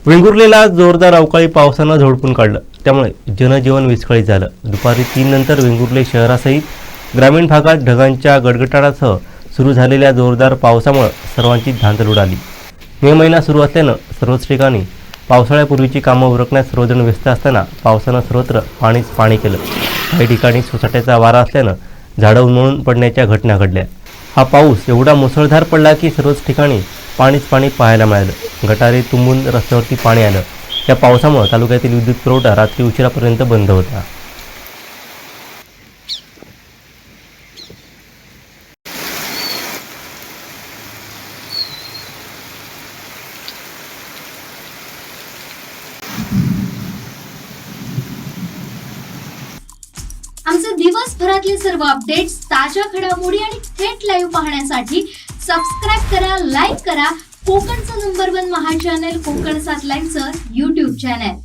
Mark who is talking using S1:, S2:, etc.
S1: वेंगुर्लेला जोरदार अवकाळी पावसानं झोडपून काढलं, त्यामुळे जनजीवन विस्कळीत झालं. दुपारी 3 नंतर वेंगुर्ले शहरासहित ग्रामीण भागात ढगांच्या गडगडाटासह सुरू झालेल्या जोरदार पावसामुळे सर्वांची धांदल उडाली. मे महिना सुरू असल्यानं सर्वच ठिकाणी पावसाळ्यापूर्वीची कामं उरकण्यात सर्वजण व्यस्त असताना पावसानं सर्वत्र पाणीच पाणी केलं. काही ठिकाणी सोसाट्याचा वारा असल्यानं झाडं उन्मळून पडण्याच्या घटना घडल्या. हा पाऊस एवढा मुसळधार पडला की सर्वच ठिकाणी पाणीच पाणी पाहायला मिळालं. गटारे तुंबून रस्त्यावरती पाणी आलं. या पावसामुळे तालुक्यातील विद्युत पुरवठा रात्री उशिरापर्यंत बंद होता.
S2: आमचे दिवसभरातले सर्व अपडेट्स, ताज्या घडामोडी आणि थेट लाईव्ह पाहण्यासाठी सबस्क्राईब करा, लाईक करा कोकणचं नंबर 1 महा चॅनल कोकण 7 लाईव्हचं YouTube चॅनल.